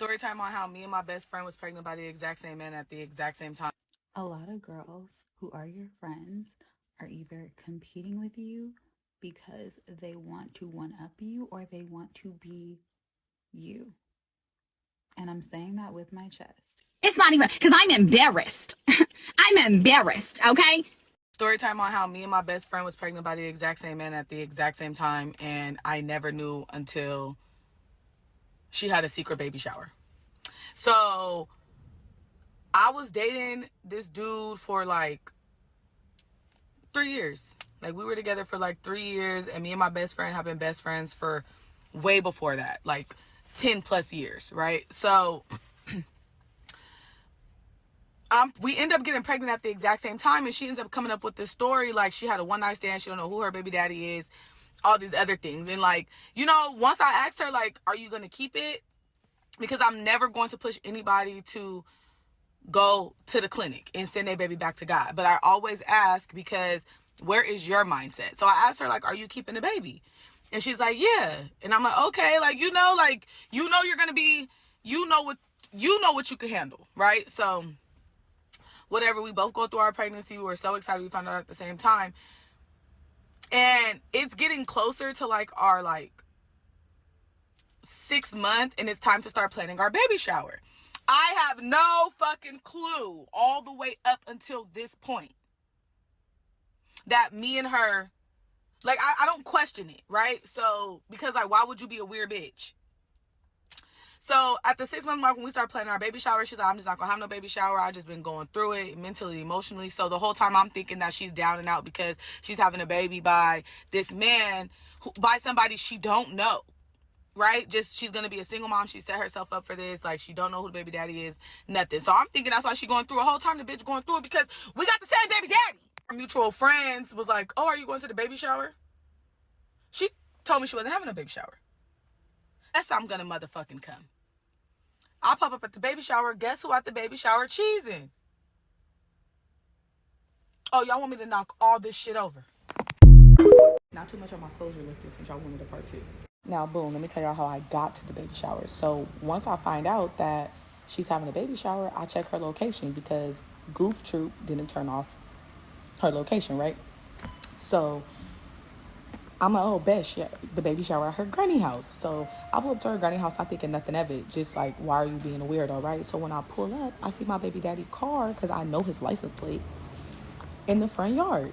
Story time on how me and my best friend was pregnant by the exact same man at the exact same time. A lot of girls who are your friends are either competing with you because they want to one up you or they want to be you. And I'm saying that with my chest. It's not even because I'm embarrassed. I'm embarrassed, okay? Story time on how me and my best friend was pregnant by the exact same man at the exact same time, and I never knew until she had a secret baby shower. So I was dating this dude for like 3 years. Like, we were together for like 3 years, and me and my best friend have been best friends for way before that, like 10 plus years, right? So we end up getting pregnant at the exact same time, and she ends up coming up with this story like she had a one night stand, she don't know who her baby daddy is, all these other things. And like, once I asked her, like, are you gonna keep it? Because I'm never going to push anybody to go to the clinic and send their baby back to God. But I always ask, because where is your mindset? So I asked her, like, are you keeping the baby? And she's like, yeah. And I'm like, okay, like, you're gonna be, what you can handle, right? So whatever, we both go through our pregnancy. We were so excited we found out at the same time. And it's getting closer to like our like 6 month, and it's time to start planning our baby shower. I have no fucking clue all the way up until this point that me and her, like, I don't question it, right? So, because like, why would you be a weird bitch? So at the 6 month mark, when we start planning our baby shower, she's like, I'm just not gonna have no baby shower. I've just been going through it mentally, emotionally. So the whole time I'm thinking that she's down and out because she's having a baby by this man, by somebody she don't know, right? Just, she's gonna be a single mom. She set herself up for this. Like, she don't know who the baby daddy is, nothing. So I'm thinking that's why she's going through a whole time. The bitch going through it because we got the same baby daddy. Our mutual friends was like, oh, are you going to the baby shower? She told me she wasn't having a baby shower. That's how I'm gonna motherfucking come. I pop up at the baby shower. Guess who at the baby shower cheesing? Oh, y'all want me to knock all this shit over? Not too much on my clothes are lifted since y'all wanted a part 2. Now, boom, let me tell y'all how I got to the baby shower. So once I find out that she's having a baby shower, I check her location because Goof Troop didn't turn off her location, right? So I'm like, oh, bet the baby shower at her granny house. So I pull up to her granny house, not thinking nothing of it. Just like, why are you being a weirdo, right? So when I pull up, I see my baby daddy's car, because I know his license plate, in the front yard.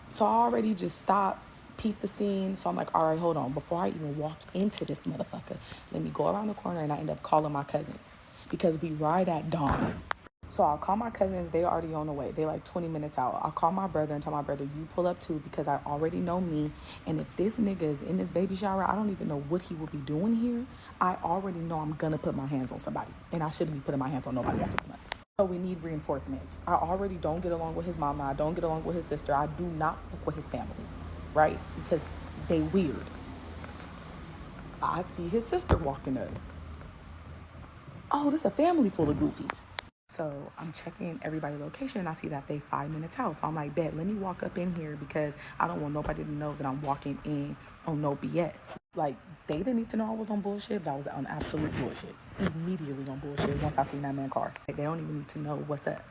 So I already just stopped, peeped the scene. So I'm like, all right, hold on. Before I even walk into this motherfucker, let me go around the corner, and I end up calling my cousins because we ride at dawn. So I'll call my cousins. They're already on the way. They're like 20 minutes out. I'll call my brother and tell my brother, you pull up too, because I already know me. And if this nigga is in this baby shower, I don't even know what he would be doing here. I already know I'm going to put my hands on somebody. And I shouldn't be putting my hands on nobody at 6 months. So we need reinforcements. I already don't get along with his mama. I don't get along with his sister. I do not fuck with his family, right? Because they weird. I see his sister walking up. Oh, this is a family full of goofies. So I'm checking everybody's location, and I see that they 5 minutes out. So I'm like, bet, let me walk up in here because I don't want nobody to know that I'm walking in on no BS. Like, they didn't need to know I was on bullshit, but I was on absolute bullshit. Immediately on bullshit once I seen that man's car. Like, they don't even need to know what's up.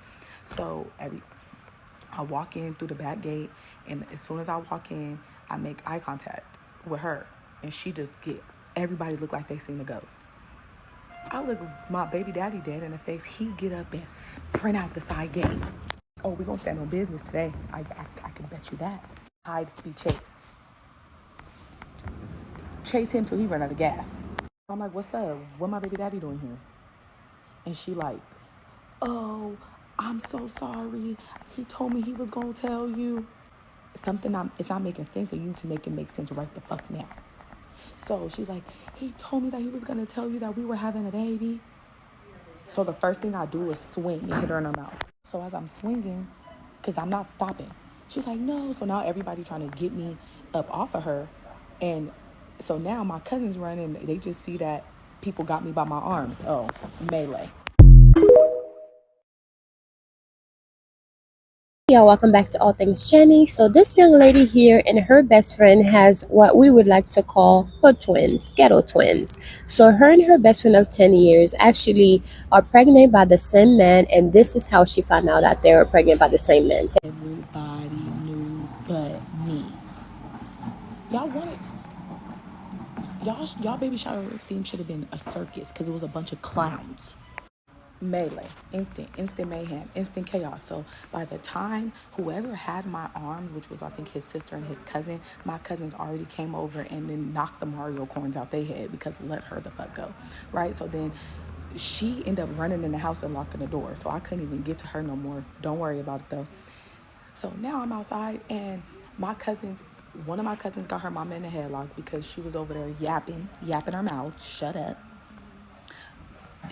So I walk in through the back gate, and as soon as I walk in, I make eye contact with her, and she just everybody look like they seen a ghost. I look my baby daddy dead in the face. He get up and sprint out the side gate. Oh, we gonna stand on business today. I can bet you that. Hide speed chase. Chase him till he run out of gas. I'm like, what's up? What my baby daddy doing here? And she like, oh, I'm so sorry. He told me he was gonna tell you. It's not making sense, and you need to make it make sense right the fuck now. So she's like, he told me that he was going to tell you that we were having a baby. So the first thing I do is swing and hit her in her mouth. So as I'm swinging, because I'm not stopping, she's like, no. So now everybody trying to get me up off of her. And so now my cousins run, and they just see that people got me by my arms. Oh, melee. Y'all, welcome back to All Things Jenny. So this young lady here and her best friend has what we would like to call hood twins, ghetto twins. So her and her best friend of 10 years actually are pregnant by the same man, and this is how she found out that they were pregnant by the same man. Everybody knew but me. Y'all wanted y'all baby shower theme should have been a circus because it was a bunch of clowns. Melee, instant mayhem, instant chaos. So by the time whoever had my arms, which was I think his sister and his cousin, my cousins already came over and then knocked the Mario coins out their head because let her the fuck go, right? So then she ended up running in the house and locking the door, so I couldn't even get to her no more. Don't worry about it though. So now I'm outside and one of my cousins got her mama in a headlock because she was over there yapping her mouth. Shut up.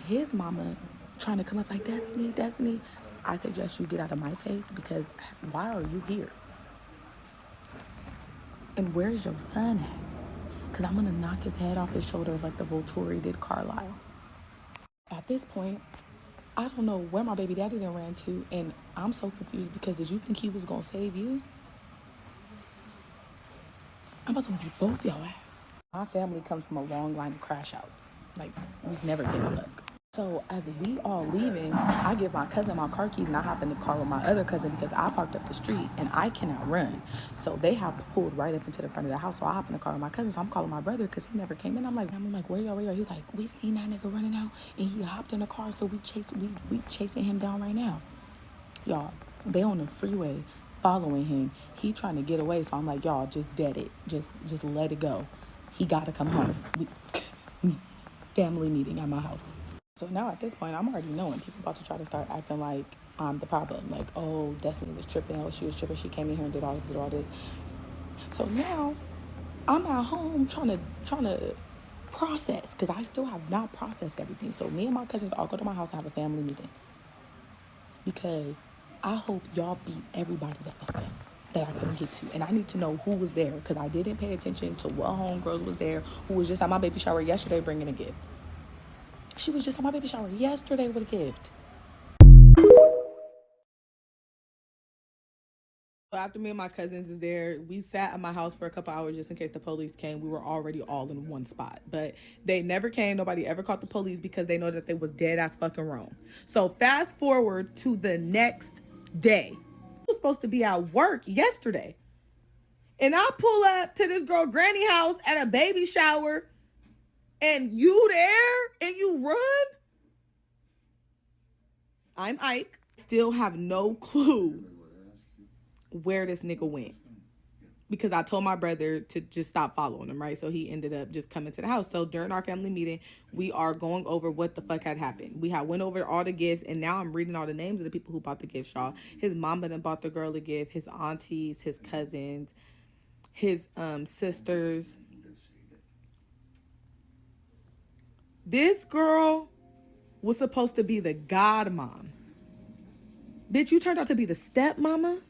His mama trying to come up like, Destiny. I suggest you get out of my face because why are you here? And where's your son at? Because I'm going to knock his head off his shoulders like the Volturi did Carlisle. At this point, I don't know where my baby daddy then ran to, and I'm so confused because did you think he was going to save you? I'm about to beat both y'all ass. My family comes from a long line of crash outs. Like, we've never given a fuck. So as we all leaving, I give my cousin my car keys and I hop in the car with my other cousin because I parked up the street and I cannot run. So they have pulled right up into the front of the house. So I hop in the car with my cousin. So I'm calling my brother because he never came in. I'm like, where y'all? He's like, we seen that nigga running out and he hopped in the car. So we chasing him down right now. Y'all, they on the freeway following him. He trying to get away. So I'm like, y'all, just dead it. Just let it go. He got to come home. Family meeting at my house. So now at this point, I'm already knowing people about to try to start acting like I'm the problem. Like, oh, Destiny was tripping. Oh, she was tripping. She came in here and did all this. So now I'm at home trying to process because I still have not processed everything. So me and my cousins all go to my house and have a family meeting because I hope y'all beat everybody the fuck up that I couldn't get to. And I need to know who was there because I didn't pay attention to what homegirls was there who was just at my baby shower yesterday bringing a gift. She was just at my baby shower yesterday with a gift. So after me and my cousins is there, we sat at my house for a couple hours just in case the police came. We were already all in one spot. But they never came. Nobody ever caught the police because they know that they was dead ass fucking wrong. So fast forward to the next day. I was supposed to be at work yesterday. And I pull up to this girl granny house at a baby shower and you there and you run? I'm Ike. Still have no clue where this nigga went because I told my brother to just stop following him, right? So he ended up just coming to the house. So during our family meeting, we are going over what the fuck had happened. We had went over all the gifts, and now I'm reading all the names of the people who bought the gifts, y'all. His mama done bought the girl a gift, his aunties, his cousins, his sisters. This girl was supposed to be the godmom. Bitch, you turned out to be the stepmama?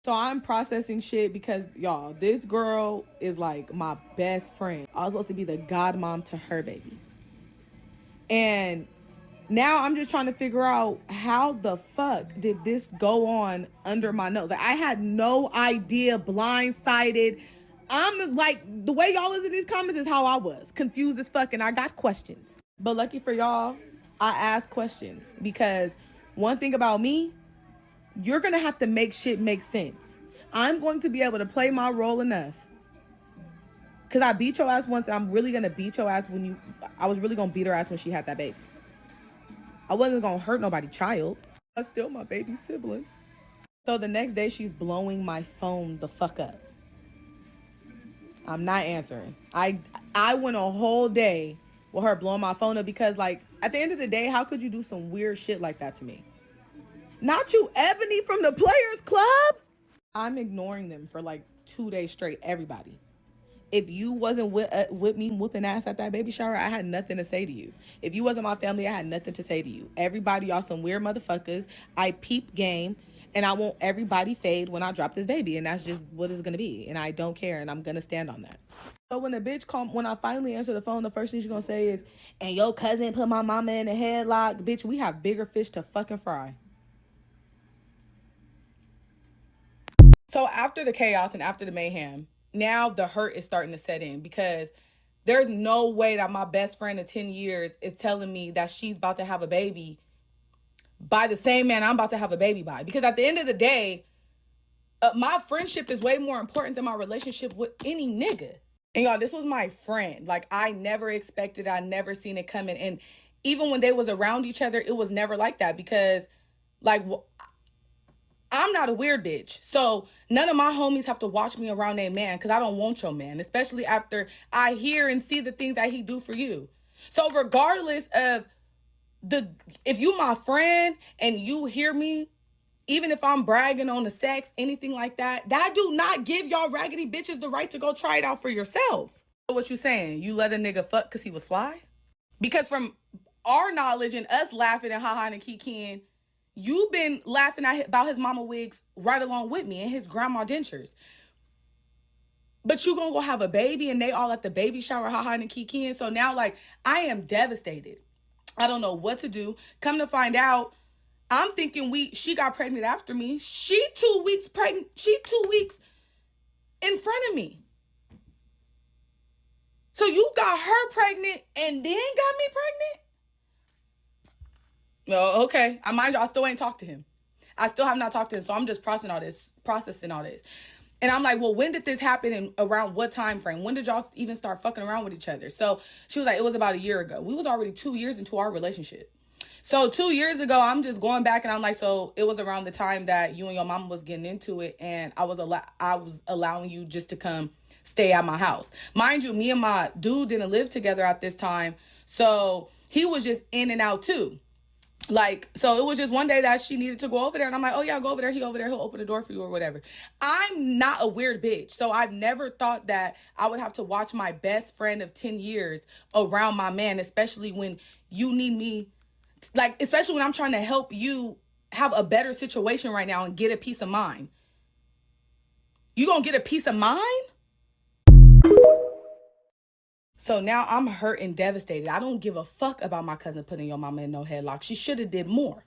So I'm processing shit because, y'all, this girl is like my best friend. I was supposed to be the godmom to her baby. And now I'm just trying to figure out how the fuck did this go on under my nose? Like, I had no idea, blindsided. I'm like, the way y'all is in these comments is how I was. Confused as fuck, and I got questions. But lucky for y'all, I asked questions because one thing about me, you're going to have to make shit make sense. I'm going to be able to play my role enough. Because I beat your ass once, and I'm really going to beat your ass I was really going to beat her ass when she had that baby. I wasn't going to hurt nobody's child. That's still my baby sibling. So the next day, she's blowing my phone the fuck up. I'm not answering. I went a whole day with her blowing my phone up because, like, at the end of the day, how could you do some weird shit like that to me? Not you, Ebony from the Players Club? I'm ignoring them for like 2 days straight, everybody. If you wasn't with me whooping ass at that baby shower, I had nothing to say to you. If you wasn't my family, I had nothing to say to you. Everybody, y'all some weird motherfuckers. I peep game, and I want everybody fade when I drop this baby, and that's just what it's gonna be. And I don't care, and I'm gonna stand on that. So when the bitch when I finally answer the phone, the first thing she's gonna say is, and your cousin put my mama in a headlock. Bitch, we have bigger fish to fucking fry. So after the chaos and after the mayhem, now the hurt is starting to set in because there's no way that my best friend of 10 years is telling me that she's about to have a baby by the same man I'm about to have a baby by. Because at the end of the day, my friendship is way more important than my relationship with any nigga. And y'all, this was my friend. Like, I never expected, I never seen it coming. And even when they was around each other, it was never like that because, like, I'm not a weird bitch. So none of my homies have to watch me around their man because I don't want your man, especially after I hear and see the things that he do for you. So regardless of if you my friend and you hear me, even if I'm bragging on the sex, anything like that, that do not give y'all raggedy bitches the right to go try it out for yourself. So what you saying? You let a nigga fuck because he was fly? Because from our knowledge and us laughing and ha-ha and kikiing, you've been laughing about his mama wigs right along with me and his grandma dentures. But you gonna go have a baby and they all at the baby shower ha-ha and kikiing. So now, like, I am devastated. I don't know what to do. Come to find out, I'm thinking she got pregnant after me. She 2 weeks pregnant. She 2 weeks in front of me. So you got her pregnant and then got me pregnant? No, okay. Mind you, I still ain't talked to him. I still have not talked to him. So I'm just processing all this. And I'm like, well, when did this happen and around what time frame? When did y'all even start fucking around with each other? So she was like, it was about a year ago. We was already 2 years into our relationship. So 2 years ago, I'm just going back and I'm like, so it was around the time that you and your mama was getting into it, and I was allowing you just to come stay at my house. Mind you, me and my dude didn't live together at this time, so he was just in and out too. Like, so it was just one day that she needed to go over there, and I'm like, oh yeah, go over there. He over there, he'll open the door for you or whatever. I'm not a weird bitch, so I've never thought that I would have to watch my best friend of 10 years around my man, especially when you need me. Like, especially when I'm trying to help you have a better situation right now and get a peace of mind. You gonna get a peace of mind? So now I'm hurt and devastated. I don't give a fuck about my cousin putting your mama in no headlock. She should have did more.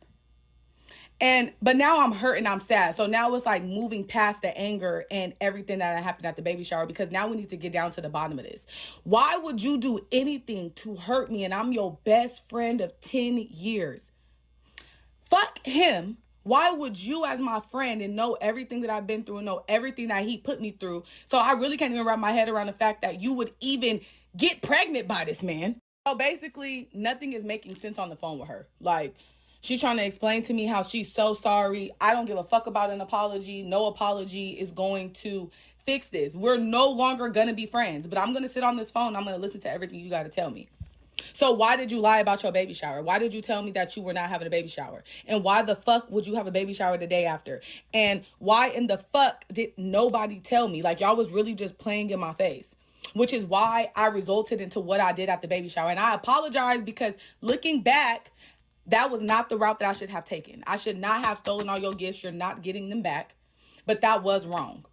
But now I'm hurt and I'm sad. So now it's like moving past the anger and everything that happened at the baby shower, because now we need to get down to the bottom of this. Why would you do anything to hurt me and I'm your best friend of 10 years? Fuck him. Why would you, as my friend, and know everything that I've been through and know everything that he put me through? So I really can't even wrap my head around the fact that you would even get pregnant by this man. So basically, nothing is making sense on the phone with her. Like, she's trying to explain to me how she's so sorry. I don't give a fuck about an apology. No apology is going to fix this. We're no longer going to be friends. But I'm going to sit on this phone. I'm going to listen to everything you got to tell me. So why did you lie about your baby shower? Why did you tell me that you were not having a baby shower? And why the fuck would you have a baby shower the day after? And why in the fuck did nobody tell me? Like, y'all was really just playing in my face. Which is why I resulted into what I did at the baby shower. And I apologize because looking back, that was not the route that I should have taken. I should not have stolen all your gifts. You're not getting them back. But that was wrong.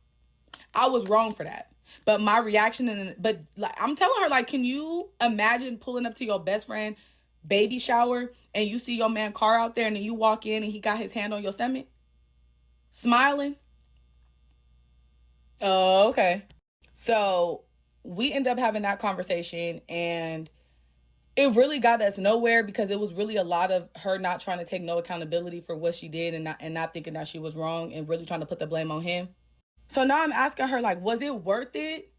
I was wrong for that. But my reaction, I'm telling her, like, can you imagine pulling up to your best friend baby shower and you see your man car out there and then you walk in and he got his hand on your stomach? Smiling? Oh, okay. So we end up having that conversation and it really got us nowhere because it was really a lot of her not trying to take no accountability for what she did and not thinking that she was wrong and really trying to put the blame on him. So now I'm asking her, like, was it worth it?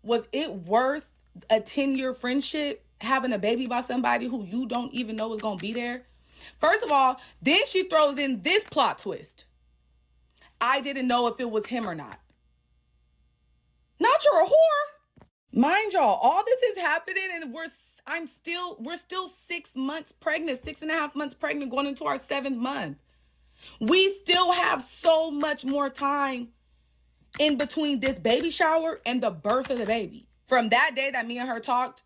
Was it worth a 10-year friendship, having a baby by somebody who you don't even know is going to be there? First of all, then she throws in this plot twist. I didn't know if it was him or not. Not you're a whore. Mind y'all, all this is happening and we're still 6 months pregnant, 6.5 months pregnant, going into our 7th month. We still have so much more time in between this baby shower and the birth of the baby. From that day that me and her talked,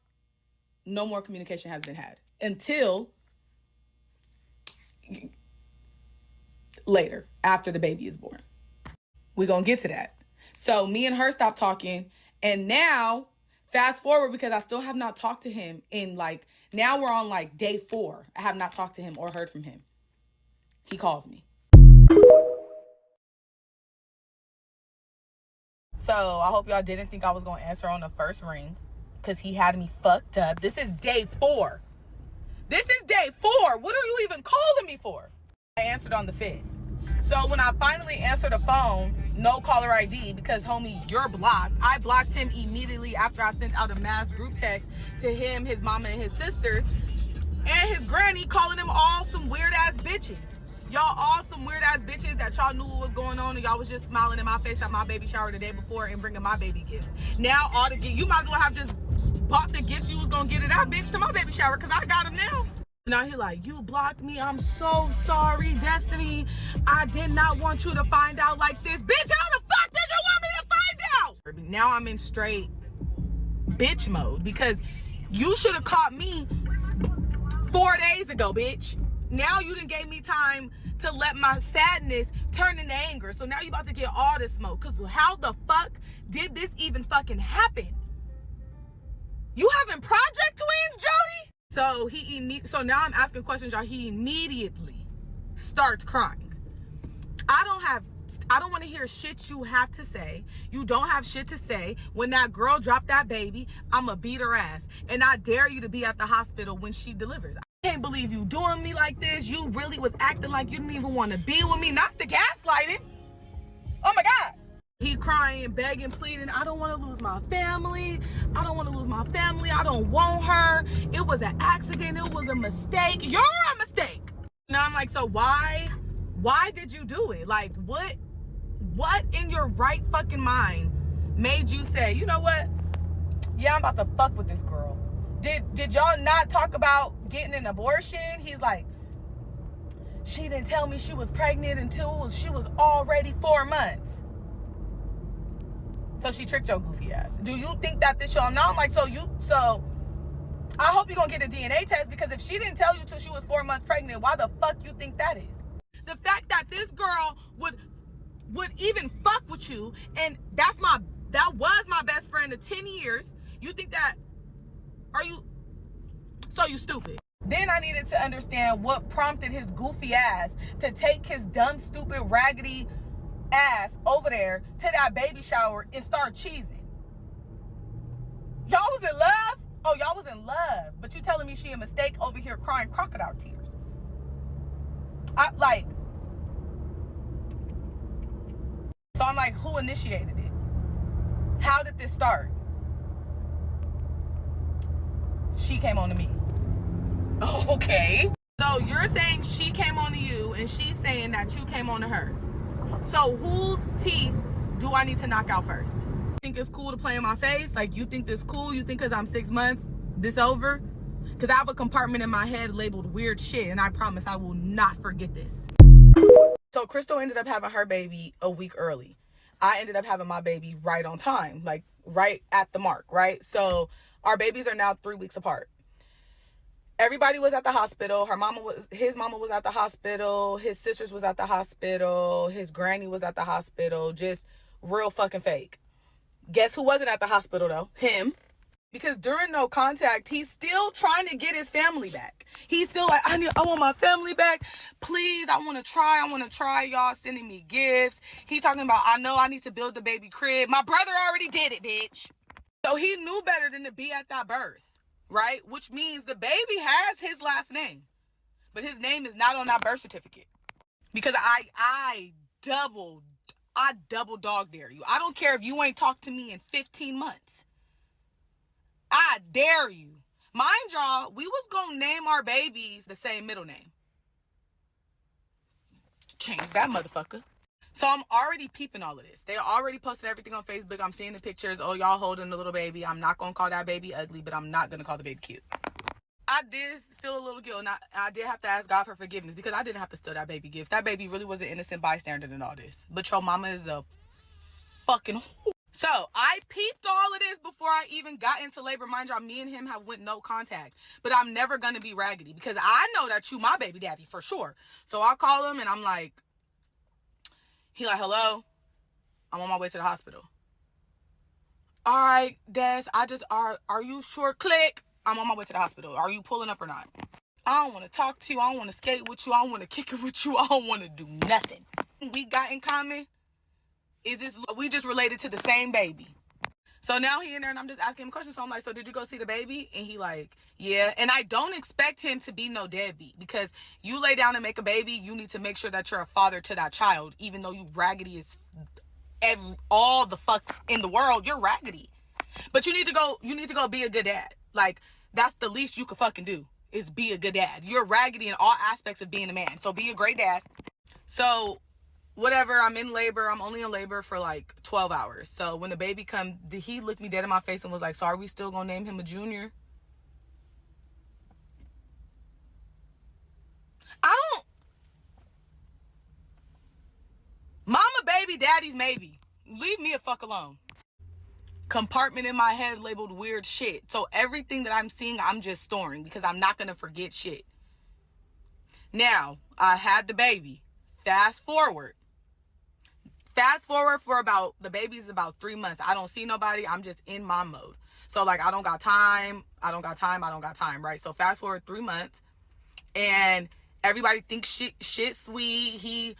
no more communication has been had until later, after the baby is born. We're going to get to that. So me and her stopped talking, and now fast forward, because I still have not talked to him now we're on day 4. I have not talked to him or heard from him. He calls me. So I hope y'all didn't think I was going to answer on the first ring, because he had me fucked up. This is day 4. This is day 4. What are you even calling me for? I answered on the 5th. So when I finally answered the phone, no caller ID, because homie, you're blocked. I blocked him immediately after I sent out a mass group text to him, his mama, and his sisters, and his granny, calling them all some weird ass bitches. Y'all all some weird ass bitches that y'all knew what was going on, and y'all was just smiling in my face at my baby shower the day before and bringing my baby gifts. Now all the gifts, you might as well have just bought the gifts you was gonna get to that bitch to my baby shower, because I got them now. Now he like, you blocked me. I'm so sorry, Destiny. I did not want you to find out like this. Bitch, how the fuck did you want me to find out? Now I'm in straight bitch mode, because you should have caught me 4 days ago, bitch. Now you done gave me time to let my sadness turn into anger. So now you about to get all this smoke. Because how the fuck did this even fucking happen? You having project twins, Jody? So now I'm asking questions, y'all. He immediately starts crying. I don't want to hear shit you have to say. You don't have shit to say. When that girl dropped that baby, I'ma beat her ass. And I dare you to be at the hospital when she delivers. I can't believe you doing me like this. You really was acting like you didn't even want to be with me. Not the gaslighting. Oh my God. He crying, begging, pleading. I don't want to lose my family. I don't want to lose my family. I don't want her. It was an accident. It was a mistake. You're a mistake. Now I'm like, so why did you do it? Like, what in your right fucking mind made you say, you know what? Yeah, I'm about to fuck with this girl. Did y'all not talk about getting an abortion? He's like, she didn't tell me she was pregnant until she was already 4 months. So she tricked your goofy ass. Do you think that this y'all know? I'm like, so I hope you're gonna get a DNA test, because if she didn't tell you till she was 4 months pregnant, why the fuck you think that is? The fact that this girl would even fuck with you, and that was my best friend of 10 years. You think that, you stupid. Then I needed to understand what prompted his goofy ass to take his dumb, stupid, raggedy ass over there to that baby shower and start cheesing. Y'all was in love? Oh, y'all was in love. But you telling me she a mistake over here crying crocodile tears. So I'm like, who initiated it? How did this start? She came on to me. Okay. So you're saying she came on to you, and she's saying that you came on to her. So whose teeth do I need to knock out first? You think it's cool to play in my face? Like, you think this cool? You think because I'm 6 months, this over? Because I have a compartment in my head labeled weird shit, and I promise I will not forget this. So Crystal ended up having her baby a week early. I ended up having my baby right on time, like right at the mark, right? So our babies are now 3 weeks apart. Everybody was at the hospital. His mama was at the hospital. His sisters was at the hospital. His granny was at the hospital. Just real fucking fake. Guess who wasn't at the hospital though? Him. Because during no contact, he's still trying to get his family back. He's still like, I want my family back. Please, I want to try. Y'all sending me gifts. He talking about, I know I need to build the baby crib. My brother already did it, bitch. So he knew better than to be at that birth, right? Which means the baby has his last name, but his name is not on that birth certificate. Because I double dog dare you. I don't care if you ain't talked to me in 15 months. I dare you. Mind y'all, we was gonna name our babies the same middle name. Change that motherfucker. So I'm already peeping all of this. They already posted everything on Facebook. I'm seeing the pictures. Oh, y'all holding the little baby. I'm not gonna call that baby ugly, but I'm not gonna call the baby cute. I did feel a little guilt, and I did have to ask God for forgiveness, because I didn't have to steal that baby gifts. That baby really was an innocent bystander in all this. But your mama is a fucking whore. So I peeped all of this before I even got into labor. Mind y'all, me and him have went no contact. But I'm never going to be raggedy, because I know that you my baby daddy for sure. So I call him and I'm like, he like, hello? I'm on my way to the hospital. All right, Des, are you sure? Click. I'm on my way to the hospital. Are you pulling up or not? I don't want to talk to you. I don't want to skate with you. I don't want to kick it with you. I don't want to do nothing. We got in common. Is this, we just related to the same baby. So now he in there and I'm just asking him questions. So I'm like, so did you go see the baby? And he like, yeah. And I don't expect him to be no deadbeat, because you lay down and make a baby, you need to make sure that you're a father to that child. Even though you raggedy as all the fucks in the world, you're raggedy. But you need to go be a good dad. Like, that's the least you could fucking do, is be a good dad. You're raggedy in all aspects of being a man. So be a great dad. So whatever, I'm in labor. I'm only in labor for like 12 hours. So when the baby come, he looked me dead in my face and was like, so are we still gonna name him a junior? Mama baby, daddy's maybe. Leave me a fuck alone. Compartment in my head labeled weird shit. So everything that I'm seeing, I'm just storing, because I'm not gonna forget shit. Now, I had the baby. Fast forward for about, the baby's about 3 months. I don't see nobody. I'm just in my mode. So like, I don't got time, right? So fast forward 3 months, and everybody thinks shit sweet.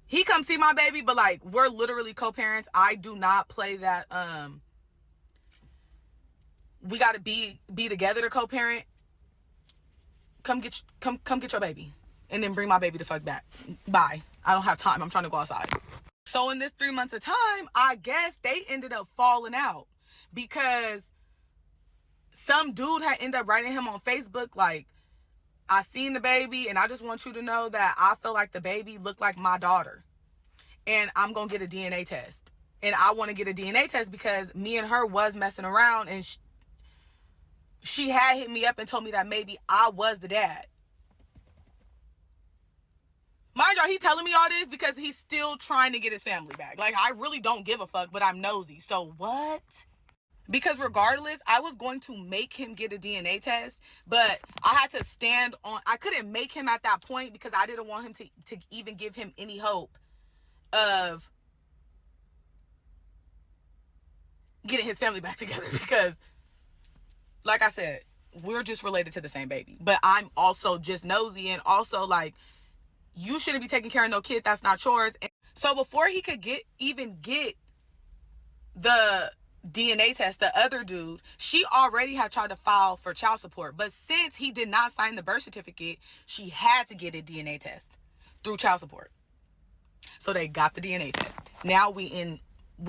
He come see my baby, but like, we're literally co-parents. I do not play that, we gotta be together to co-parent. Come get your baby, and then bring my baby the fuck back. Bye. I don't have time. I'm trying to go outside. So in this 3 months of time, I guess they ended up falling out, because some dude had ended up writing him on Facebook like, I seen the baby, and I just want you to know that I feel like the baby looked like my daughter, and I'm gonna get a DNA test. And I want to get a DNA test because me and her was messing around, and she had hit me up and told me that maybe I was the dad. Mind y'all, he telling me all this because he's still trying to get his family back. Like, I really don't give a fuck, but I'm nosy. So what? Because regardless, I was going to make him get a DNA test, but I had to stand on, I couldn't make him at that point, because I didn't want him to even give him any hope of getting his family back together, because like I said, we're just related to the same baby. But I'm also just nosy, and also like, you shouldn't be taking care of no kid that's not yours. And so before he could even get the DNA test, the other dude, she already had tried to file for child support. But since he did not sign the birth certificate, she had to get a DNA test through child support. So they got the DNA test. Now we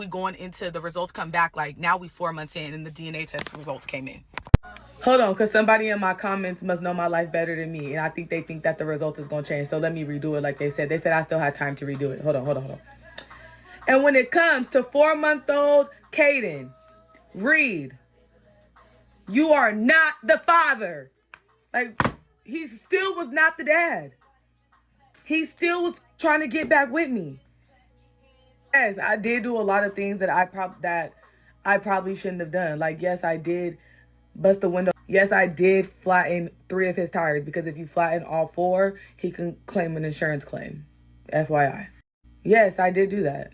going into, the results come back, like now we 4 months in, and the DNA test results came in. Hold on, because somebody in my comments must know my life better than me, and I think they think that the results is going to change. So let me redo it like they said. They said I still had time to redo it. Hold on. And when it comes to 4-month-old Caden, Reed, you are not the father. Like, he still was not the dad. He still was trying to get back with me. Yes, I did do a lot of things that I probably shouldn't have done. Like, yes, I did bust the window. Yes, I did flatten 3 of his tires, because if you flatten all 4, he can claim an insurance claim. FYI. Yes, I did do that.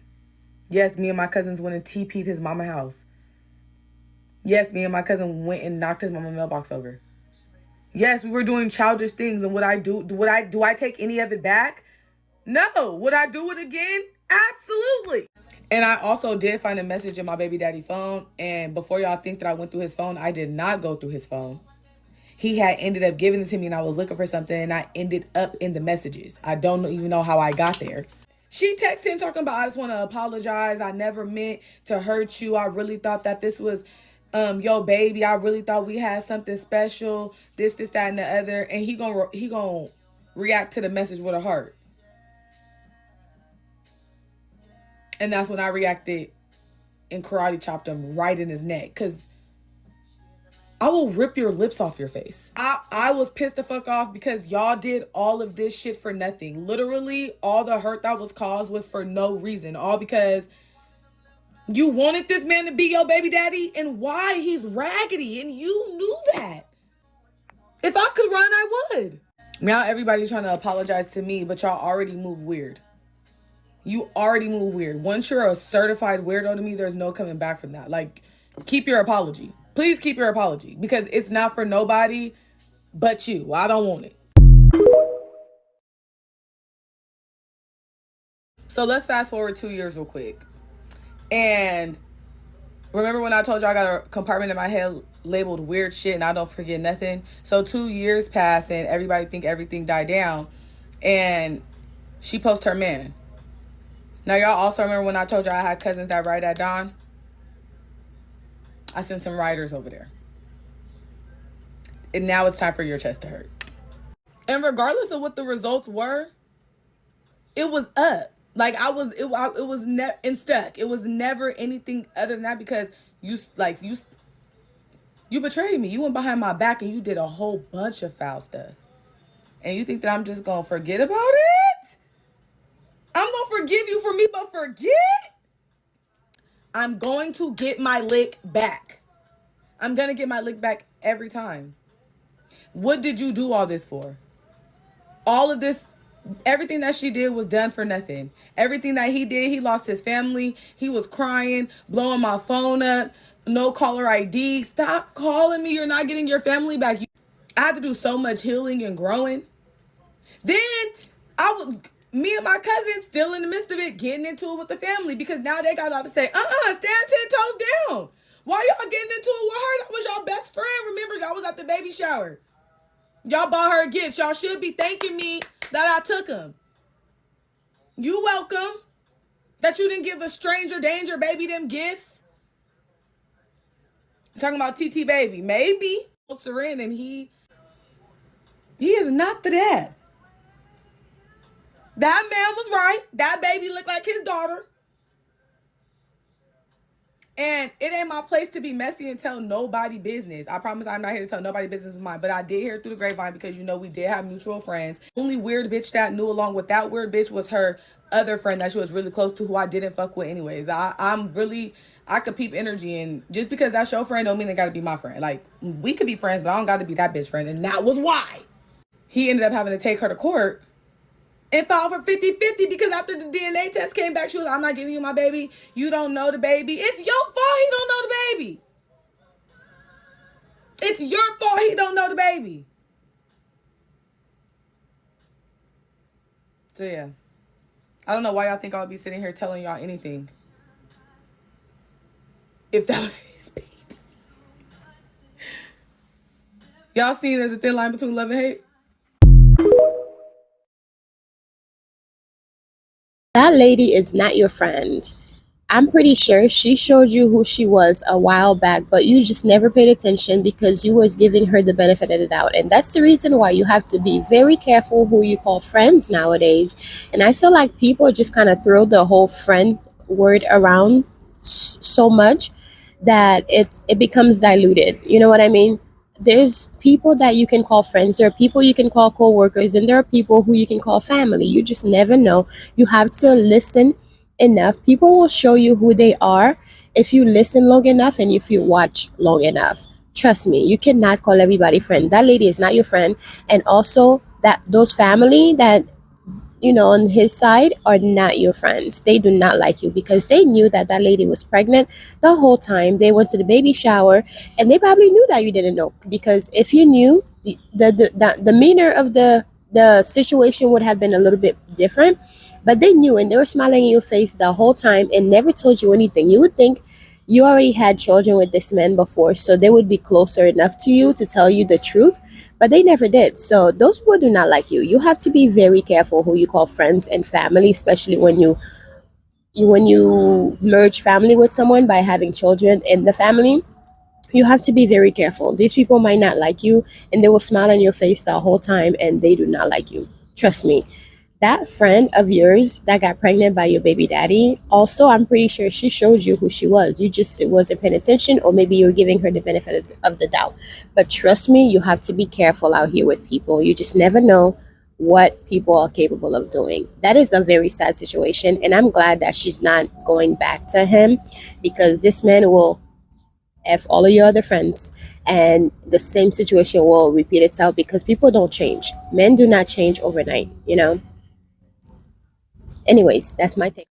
Yes, me and my cousins went and TP'd his mama house. Yes, me and my cousin went and knocked his mama mailbox over. Yes, we were doing childish things, and do I take any of it back? No. Would I do it again? Absolutely. And I also did find a message in my baby daddy phone. And before y'all think that I went through his phone, I did not go through his phone. He had ended up giving it to me, and I was looking for something, and I ended up in the messages. I don't even know how I got there. She texted him talking about, I just want to apologize. I never meant to hurt you. I really thought that this was your baby. I really thought we had something special. This, that, and the other. And he gonna react to the message with a heart. And that's when I reacted and karate chopped him right in his neck. Because I will rip your lips off your face. I was pissed the fuck off because y'all did all of this shit for nothing. Literally, all the hurt that was caused was for no reason. All because you wanted this man to be your baby daddy, and why? He's raggedy, and you knew that. If I could run, I would. Now everybody's trying to apologize to me, but y'all already move weird. You already move weird. Once you're a certified weirdo to me, there's no coming back from that. Like, keep your apology. Please keep your apology, because it's not for nobody but you. I don't want it. So let's fast forward 2 years real quick. And remember when I told you I got a compartment in my head labeled weird shit and I don't forget nothing? So 2 years passed and everybody think everything died down. And she posts her man. Now y'all also remember when I told you I had cousins that ride at dawn? I sent some riders over there. And now it's time for your chest to hurt. And regardless of what the results were, it was up. Like it was never stuck. It was never anything other than that, because you betrayed me. You went behind my back and you did a whole bunch of foul stuff. And you think that I'm just gonna forget about it? I'm gonna forgive you for me, but forget? I'm going to get my lick back. I'm gonna get my lick back every time. What did you do all this for? All of this, everything that she did was done for nothing. Everything that he did, he lost his family. He was crying, blowing my phone up, no caller ID. Stop calling me. You're not getting your family back. I had to do so much healing and growing. Then me and my cousin still in the midst of it, getting into it with the family, because now they got out to say, stand 10 toes down. Why y'all getting into it with her? That was y'all best friend. Remember, y'all was at the baby shower. Y'all bought her gifts. Y'all should be thanking me that I took them. You welcome that you didn't give a stranger danger baby them gifts. I'm talking about TT baby. Maybe Seren, and he is not the dad. That man was right. That baby looked like his daughter. And it ain't my place to be messy and tell nobody business. I promise I'm not here to tell nobody business of mine. But I did hear it through the grapevine, because we did have mutual friends. Only weird bitch that knew along with that weird bitch was her other friend that she was really close to, who I didn't fuck with anyways. I could peep energy, and just because that's your friend don't mean they gotta be my friend. Like, we could be friends, but I don't gotta be that bitch friend. And that was why he ended up having to take her to court and file for 50-50, because after the DNA test came back, she was, I'm not giving you my baby. You don't know the baby. It's your fault he don't know the baby. It's your fault he don't know the baby. So yeah. I don't know why y'all think I'll be sitting here telling y'all anything if that was his baby. Y'all seen there's a thin line between love and hate? That lady is not your friend. I'm pretty sure she showed you who she was a while back, but you just never paid attention because you was giving her the benefit of the doubt. And that's the reason why you have to be very careful who you call friends nowadays. And I feel like people just kind of throw the whole friend word around so much that it becomes diluted. You know what I mean? There's people that you can call friends, there are people you can call co-workers, and there are people who you can call family. You just never know. You have to listen enough. People will show you who they are if you listen long enough and if you watch long enough. Trust me, you cannot call everybody friend. That lady is not your friend. And also, that those family that on his side are not your friends. They do not like you because they knew that that lady was pregnant the whole time. They went to the baby shower, and they probably knew that you didn't know, because if you knew, the demeanor of the situation would have been a little bit different. But they knew, and they were smiling in your face the whole time and never told you anything. You would think you already had children with this man before, so they would be closer enough to you to tell you the truth, but they never did. So those people do not like you. You have to be very careful who you call friends and family, especially when you merge family with someone by having children in the family. You have to be very careful. These people might not like you, and they will smile on your face the whole time, and they do not like you. Trust me. That friend of yours that got pregnant by your baby daddy, also, I'm pretty sure she showed you who she was. You just wasn't paying attention, or maybe you were giving her the benefit of the doubt. But trust me, you have to be careful out here with people. You just never know what people are capable of doing. That is a very sad situation, and I'm glad that she's not going back to him, because this man will F all of your other friends, and the same situation will repeat itself, because people don't change. Men do not change overnight. Anyways, that's my take.